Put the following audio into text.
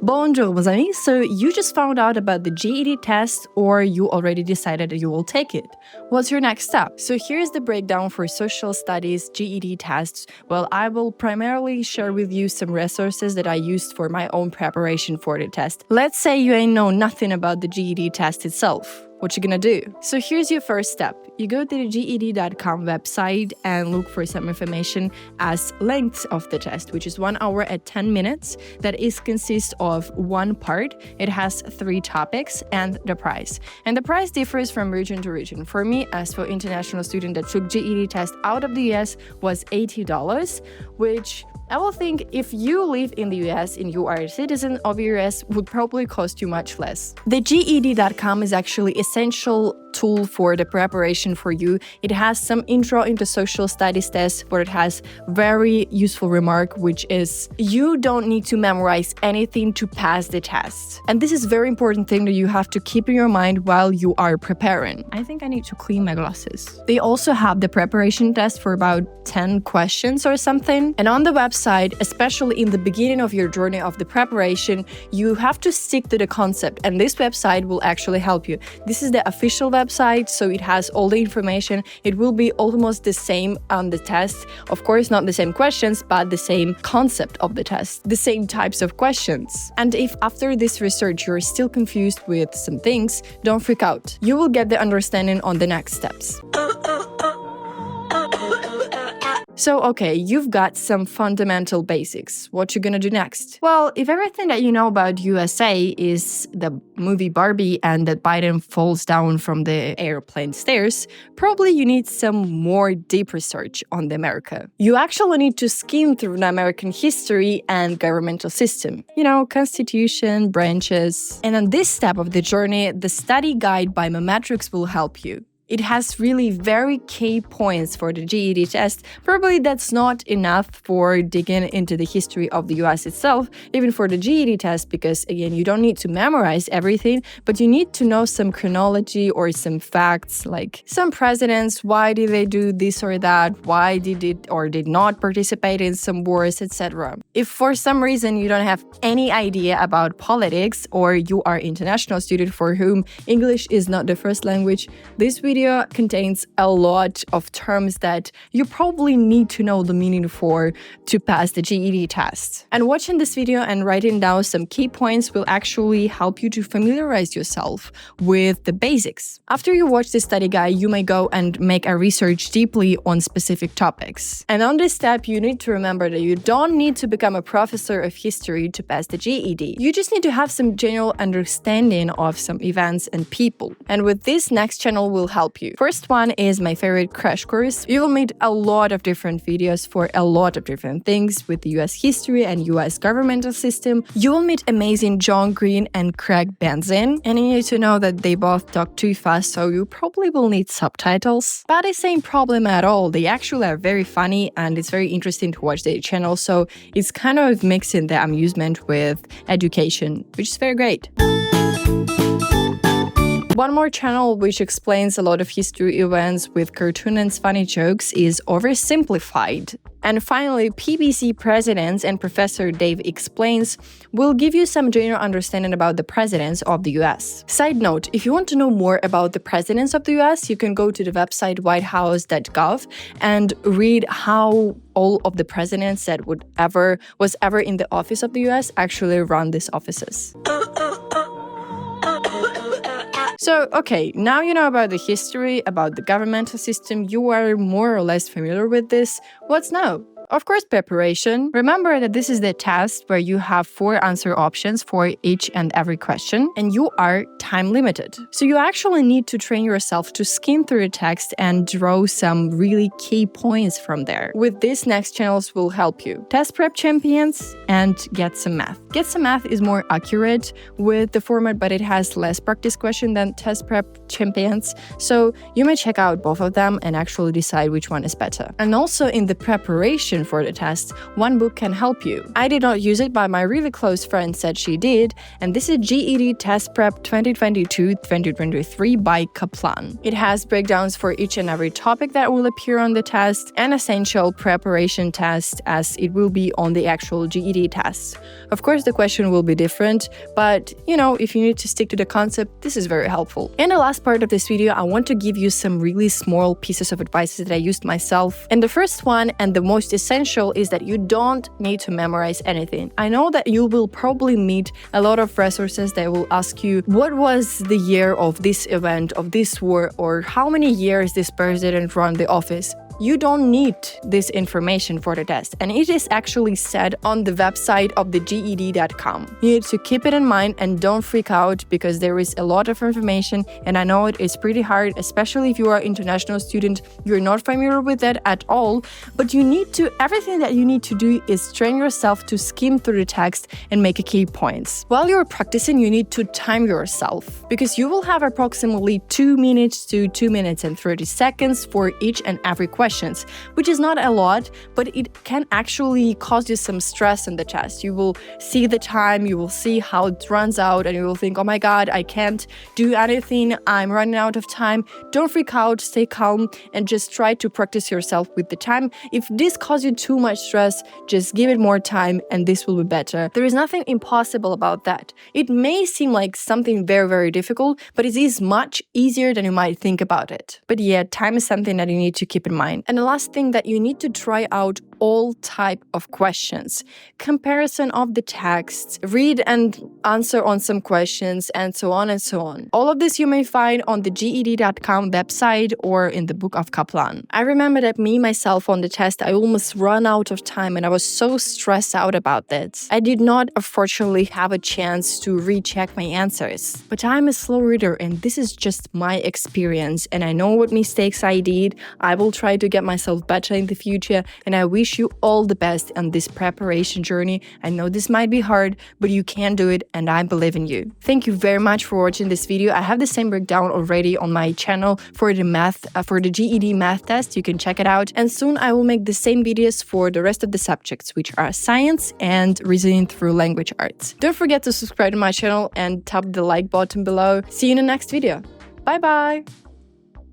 Bonjour, mes amis. So you just found out about the GED test or you already decided that you will take it. What's your next step? So here's the breakdown for social studies GED tests. Well, I will primarily share with you some resources that I used for my own preparation for the test. Let's say you ain't know nothing about the GED test itself. What you gonna do? So here's your first step. You go to the GED.com website and look for some information as length of the test, which is 1 hour and 10 minutes. That consists of one part. It has 3 topics and the price. And the price differs from region to region. For me, as for international student that took GED test out of the US, was $80, which I will think if you live in the US and you are a citizen of the US would probably cost you much less. The GED.com is actually essential tool for the preparation for you. It has some intro into social studies test where it has very useful remark, which is you don't need to memorize anything to pass the test. And this is a very important thing that you have to keep in your mind while you are preparing. I think I need to clean my glasses. They also have the preparation test for about 10 questions or something. And on the website, especially in the beginning of your journey of the preparation, you have to stick to the concept. And this website will actually help you. This is the official website, so it has all the information. It will be almost the same on the test. Of course, not the same questions, but the same concept of the test, the same types of questions. And if after this research you're still confused with some things, don't freak out. You will get the understanding on the next steps. So, okay, you've got some fundamental basics. What you gonna do next? Well, if everything that you know about USA is the movie Barbie and that Biden falls down from the airplane stairs, probably you need some more deep research on the America. You actually need to skim through the American history and governmental system. You know, constitution, branches. And on this step of the journey, the study guide by Matrix will help you. It has really very key points for the GED test. Probably that's not enough for digging into the history of the US itself, even for the GED test, because again, you don't need to memorize everything, but you need to know some chronology or some facts, like some presidents, why did they do this or that, why did it or did not participate in some wars, etc. If for some reason you don't have any idea about politics or you are an international student for whom English is not the first language, this video contains a lot of terms that you probably need to know the meaning for to pass the GED test. And watching this video and writing down some key points will actually help you to familiarize yourself with the basics. After you watch this study guide, you may go and make a research deeply on specific topics. And on this step, you need to remember that you don't need to become a professor of history to pass the GED. You just need to have some general understanding of some events and people. And with this, next channel will help you. First one is my favorite crash course. You will meet a lot of different videos for a lot of different things with the US history and US governmental system. You will meet amazing John Green and Craig Benzin, and you need to know that they both talk too fast, so you probably will need subtitles. But it's same problem at all. They actually are very funny and it's very interesting to watch their channel, so it's kind of mixing the amusement with education, which is very great. One more channel which explains a lot of history events with cartoon and funny jokes is OverSimplified. And finally, PBS Presidents and Professor Dave Explains will give you some general understanding about the presidents of the US. Side note, if you want to know more about the presidents of the US, you can go to the website whitehouse.gov and read how all of the presidents that was ever in the office of the US actually run these offices. So, okay, now you know about the history, about the governmental system, you are more or less familiar with this. What's now? Of course, preparation. Remember that this is the test where you have 4 answer options for each and every question, and you are time limited. So you actually need to train yourself to skim through the text and draw some really key points from there. With this, next channels will help you. Test Prep Champions and Get Some Math. Get Some Math is more accurate with the format, but it has less practice question than Test Prep Champions. So you may check out both of them and actually decide which one is better. And also in the preparation information for the test, one book can help you. I did not use it, but my really close friend said she did, and this is GED Test Prep 2022-2023 by Kaplan. It has breakdowns for each and every topic that will appear on the test and essential preparation test as it will be on the actual GED test. Of course, the question will be different, but if you need to stick to the concept, this is very helpful. In the last part of this video, I want to give you some really small pieces of advice that I used myself. And the first one and the most essential is that you don't need to memorize anything. I know that you will probably meet a lot of resources that will ask you what was the year of this event, of this war, or how many years this president ran the office. You don't need this information for the test, and it is actually said on the website of the GED.com. You need to keep it in mind and don't freak out because there is a lot of information, and I know it is pretty hard, especially if you are an international student, you're not familiar with that at all, but everything that you need to do is train yourself to skim through the text and make key points. While you're practicing, you need to time yourself because you will have approximately 2 minutes to 2 minutes and 30 seconds for each and every question. Which is not a lot, but it can actually cause you some stress in the test. You will see the time, you will see how it runs out, and you will think, oh my God, I can't do anything, I'm running out of time. Don't freak out, stay calm, and just try to practice yourself with the time. If this causes you too much stress, just give it more time, and this will be better. There is nothing impossible about that. It may seem like something very, very difficult, but it is much easier than you might think about it. But yeah, time is something that you need to keep in mind. And the last thing that you need to try out all type of questions, comparison of the text, read and answer on some questions, and so on and so on. All of this you may find on the GED.com website or in the book of Kaplan. I remember that myself on the test, I almost ran out of time and I was so stressed out about that. I did not, unfortunately, have a chance to recheck my answers. But I'm a slow reader and this is just my experience and I know what mistakes I did. I will try to get myself better in the future and I wish you all the best on this preparation journey. I know this might be hard, but you can do it and I believe in you. Thank you very much for watching this video. I have the same breakdown already on my channel for the GED math test. You can check it out. And soon I will make the same videos for the rest of the subjects, which are science and reasoning through language arts. Don't forget to subscribe to my channel and tap the like button below. See you in the next video. Bye bye!